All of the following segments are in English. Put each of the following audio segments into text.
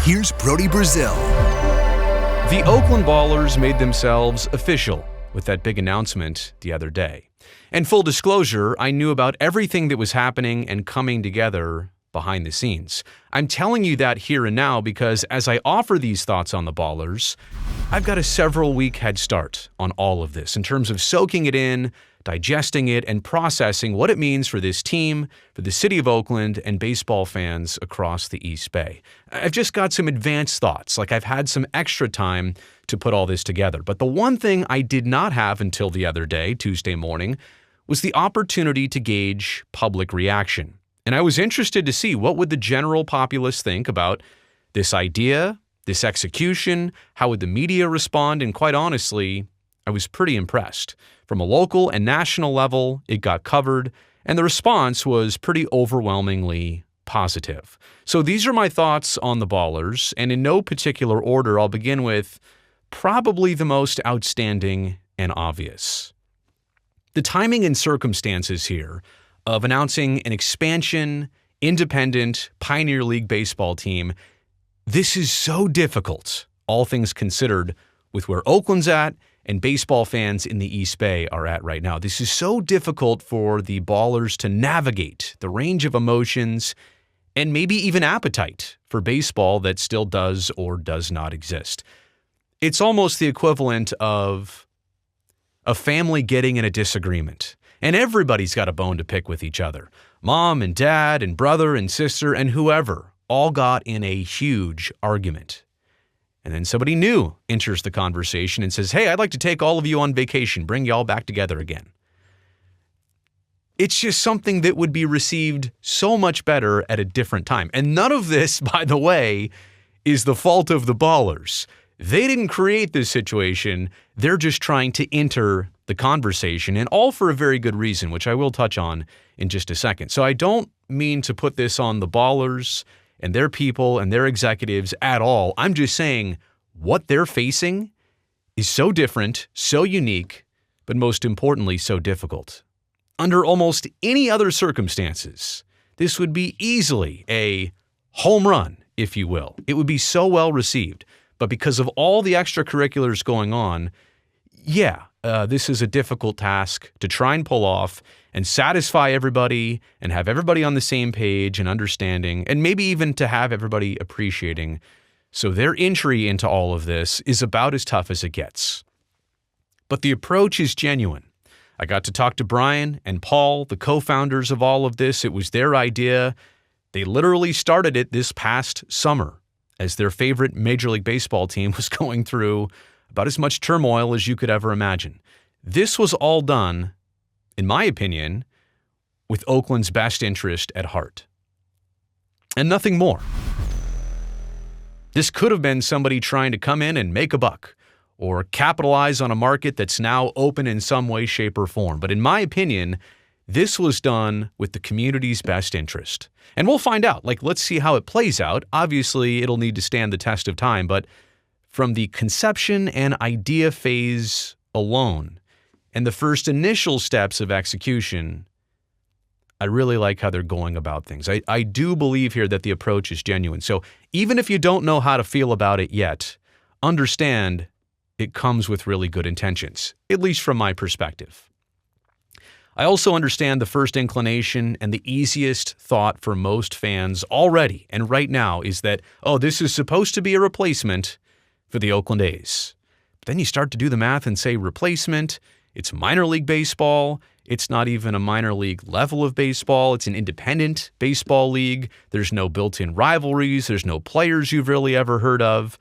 here's Brody Brazil. The Oakland Ballers made themselves official with that big announcement the other day. And full disclosure, I knew about everything that was happening and coming together behind the scenes. I'm telling you that here and now because as I offer these thoughts on the Ballers, I've got a several-week head start on all of this in terms of soaking it in, digesting it, and processing what it means for this team, for the city of Oakland, and baseball fans across the East Bay. I've just got some advanced thoughts, like I've had some extra time to put all this together. But the one thing I did not have until the other day, Tuesday morning, was the opportunity to gauge public reaction. And I was interested to see what would the general populace think about this idea, this execution, how would the media respond, and quite honestly, I was pretty impressed. From a local and national level, it got covered, and the response was pretty overwhelmingly positive. So these are my thoughts on the Ballers, and in no particular order, I'll begin with probably the most outstanding and obvious. The timing and circumstances here of announcing an expansion, independent, Pioneer League baseball team, this is so difficult, all things considered, with where Oakland's at and baseball fans in the East Bay are at right now. This is so difficult for the Ballers to navigate the range of emotions and maybe even appetite for baseball that still does or does not exist. It's almost the equivalent of a family getting in a disagreement, and everybody's got a bone to pick with each other. Mom and dad and brother and sister and whoever all got in a huge argument. And then somebody new enters the conversation and says, hey, I'd like to take all of you on vacation, bring you all back together again. It's just something that would be received so much better at a different time. And none of this, by the way, is the fault of the Ballers. They didn't create this situation. They're just trying to enter the conversation, and all for a very good reason, which I will touch on in just a second. So I don't mean to put this on the Ballers and their people and their executives at all. I'm just saying what they're facing is so different, so unique, but most importantly, so difficult. Under almost any other circumstances, this would be easily a home run, if you will. It would be so well received. But because of all the extracurriculars going on, this is a difficult task to try and pull off and satisfy everybody and have everybody on the same page and understanding, and maybe even to have everybody appreciating. So their entry into all of this is about as tough as it gets. But the approach is genuine. I got to talk to Brian and Paul, the co-founders of all of this. It was their idea. They literally started it this past summer as their favorite Major League Baseball team was going through about as much turmoil as you could ever imagine. This was all done, in my opinion, with Oakland's best interest at heart. And nothing more. This could have been somebody trying to come in and make a buck or capitalize on a market that's now open in some way, shape, or form. But in my opinion, this was done with the community's best interest. And we'll find out. Let's see how it plays out. Obviously, it'll need to stand the test of time, but from the conception and idea phase alone and the first initial steps of execution, I really like how they're going about things. I do believe here that the approach is genuine. So even if you don't know how to feel about it yet, understand it comes with really good intentions, at least from my perspective. I also understand the first inclination and the easiest thought for most fans already and right now is that, this is supposed to be a replacement for the Oakland A's. But then you start to do the math and say replacement, it's minor league baseball, it's not even a minor league level of baseball, it's an independent baseball league, there's no built-in rivalries, there's no players you've really ever heard of.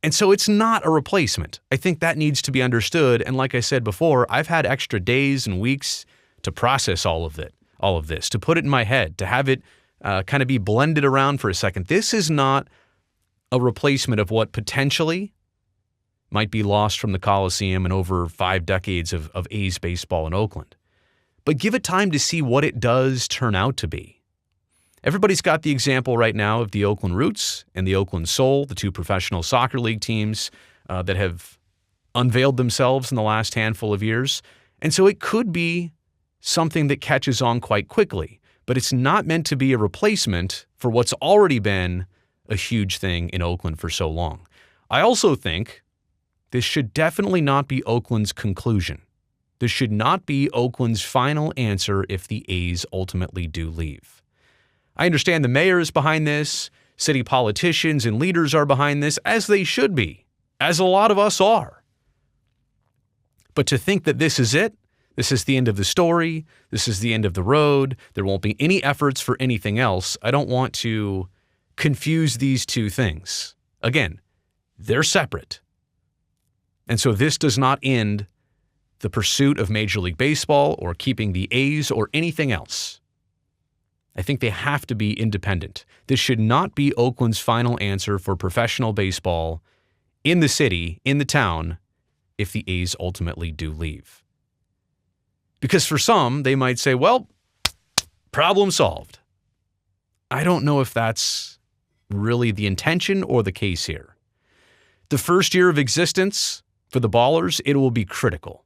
And so it's not a replacement. I think that needs to be understood. And like I said before, I've had extra days and weeks to process all of this, to put it in my head, to have it kind of be blended around for a second. This is not a replacement of what potentially might be lost from the Coliseum in over 5 decades of A's baseball in Oakland. But give it time to see what it does turn out to be. Everybody's got the example right now of the Oakland Roots and the Oakland Soul, the 2 professional soccer league teams that have unveiled themselves in the last handful of years. And so it could be something that catches on quite quickly, but it's not meant to be a replacement for what's already been a huge thing in Oakland for so long. I also think this should definitely not be Oakland's conclusion. This should not be Oakland's final answer if the A's ultimately do leave. I understand the mayor is behind this, city politicians and leaders are behind this, as they should be, as a lot of us are. But to think that this is it, this is the end of the story, this is the end of the road, there won't be any efforts for anything else, I don't want to confuse these two things. Again, they're separate. And so this does not end the pursuit of Major League Baseball or keeping the A's or anything else. I think they have to be independent. This should not be Oakland's final answer for professional baseball in the city, in the town, if the A's ultimately do leave. Because for some, they might say, well, problem solved. I don't know if that's really the intention or the case here. The first year of existence for the Ballers, it will be critical.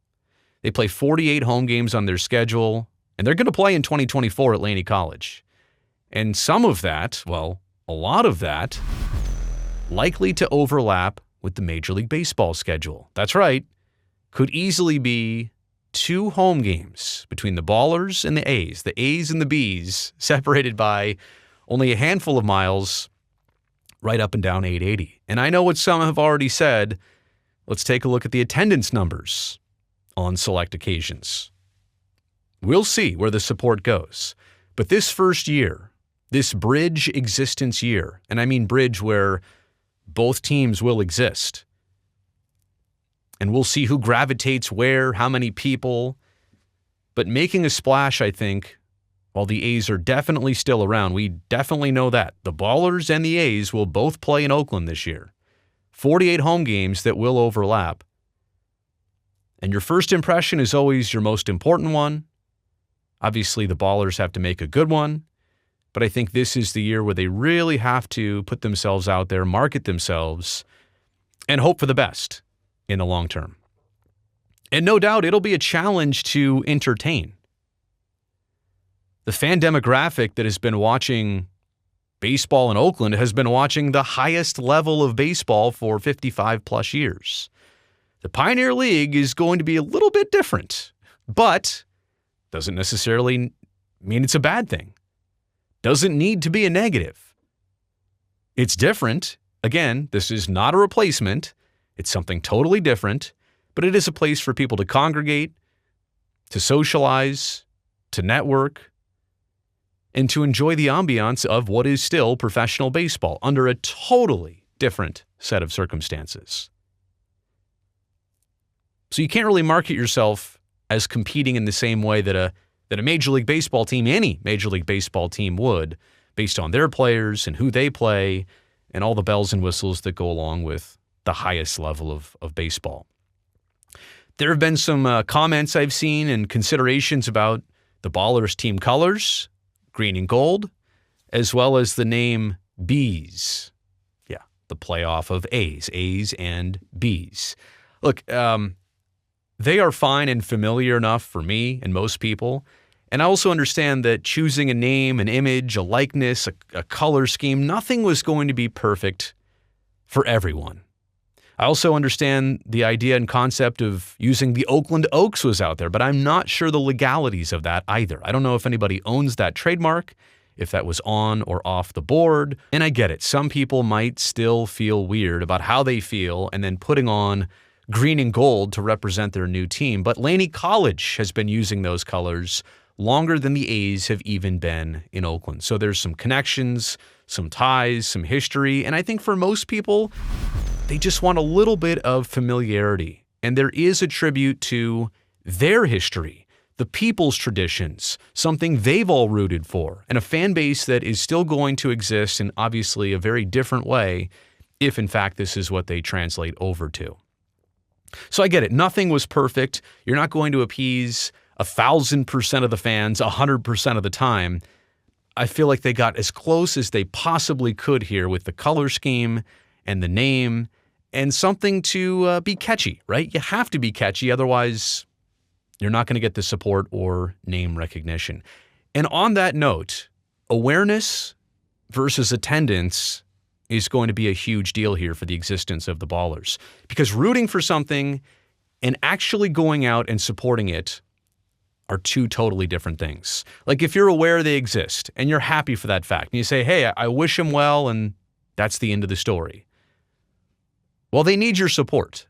They play 48 home games on their schedule, and they're going to play in 2024 at Laney College. And some of that, well, a lot of that, likely to overlap with the Major League Baseball schedule. That's right. Could easily be 2 home games between the Ballers and the A's and the B's, separated by only a handful of miles right up and down 880. And I know what some have already said. Let's take a look at the attendance numbers on select occasions. We'll see where the support goes. But this first year, this bridge existence year, and I mean bridge where both teams will exist, and we'll see who gravitates where, how many people, but making a splash, I think, while the A's are definitely still around, we definitely know that. The Ballers and the A's will both play in Oakland this year. 48 home games that will overlap. And your first impression is always your most important one. Obviously, the Ballers have to make a good one, but I think this is the year where they really have to put themselves out there, market themselves, and hope for the best in the long term. And no doubt it'll be a challenge to entertain. The fan demographic that has been watching baseball in Oakland has been watching the highest level of baseball for 55 plus years. The Pioneer League is going to be a little bit different, but doesn't necessarily mean it's a bad thing. Doesn't need to be a negative. It's different. Again, this is not a replacement. It's something totally different, but it is a place for people to congregate, to socialize, to network, and to enjoy the ambiance of what is still professional baseball under a totally different set of circumstances. So you can't really market yourself as competing in the same way that a Major League Baseball team, any Major League Baseball team would, based on their players and who they play and all the bells and whistles that go along with the highest level of baseball. There have been some comments I've seen and considerations about the Ballers team colors, green and gold, as well as the name B's. Yeah, the playoff of A's and B's. Look, they are fine and familiar enough for me and most people. And I also understand that choosing a name, an image, a likeness, a color scheme, nothing was going to be perfect for everyone. I also understand the idea and concept of using the Oakland Oaks was out there, but I'm not sure the legalities of that either. I don't know if anybody owns that trademark, if that was on or off the board. And I get it. Some people might still feel weird about how they feel and then putting on green and gold to represent their new team. But Laney College has been using those colors longer than the A's have even been in Oakland. So there's some connections, some ties, some history. And I think for most people, they just want a little bit of familiarity. And there is a tribute to their history, the people's traditions, something they've all rooted for, and a fan base that is still going to exist in obviously a very different way if in fact this is what they translate over to. So I get it. Nothing was perfect. You're not going to appease 1,000% of the fans 100% of the time. I feel like they got as close as they possibly could here with the color scheme and the name and something to be catchy, right? You have to be catchy. Otherwise, you're not going to get the support or name recognition. And on that note, awareness versus attendance is going to be a huge deal here for the existence of the Ballers. Because rooting for something and actually going out and supporting it are two totally different things. Like if you're aware they exist and you're happy for that fact, and you say, hey, I wish them well, and that's the end of the story. Well, they need your support.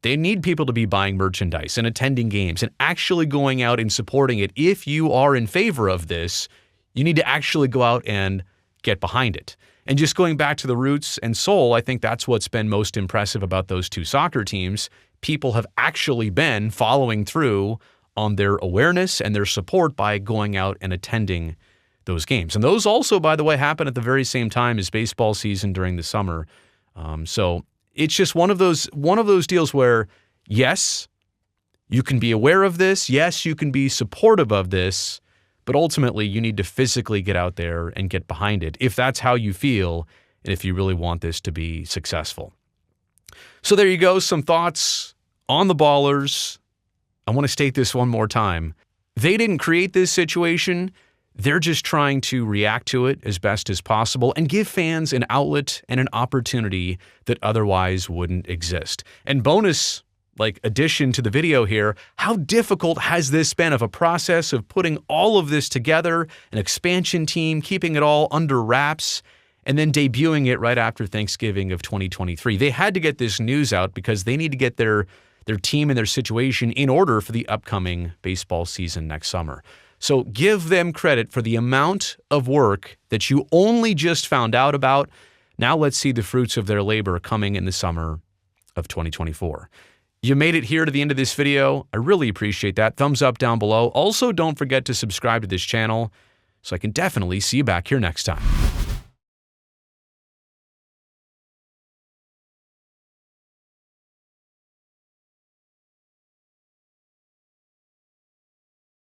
They need people to be buying merchandise and attending games and actually going out and supporting it. If you are in favor of this, you need to actually go out and get behind it. And just going back to the roots and soul, I think that's what's been most impressive about those two soccer teams. People have actually been following through on their awareness and their support by going out and attending those games. And those also, by the way, happen at the very same time as baseball season during the summer. So it's just one of those deals where, yes, you can be aware of this. Yes, you can be supportive of this. But ultimately, you need to physically get out there and get behind it if that's how you feel and if you really want this to be successful. So there you go, some thoughts on the Ballers. I want to state this one more time. They didn't create this situation. They're just trying to react to it as best as possible and give fans an outlet and an opportunity that otherwise wouldn't exist. And bonus addition to the video here, how difficult has this been of a process of putting all of this together, an expansion team, keeping it all under wraps, and then debuting it right after Thanksgiving of 2023. They had to get this news out because they need to get their team and their situation in order for the upcoming baseball season next summer. So give them credit for the amount of work that you only just found out about. Now let's see the fruits of their labor coming in the summer of 2024. You made it here to the end of this video. I really appreciate that. Thumbs up down below. Also, don't forget to subscribe to this channel so I can definitely see you back here next time.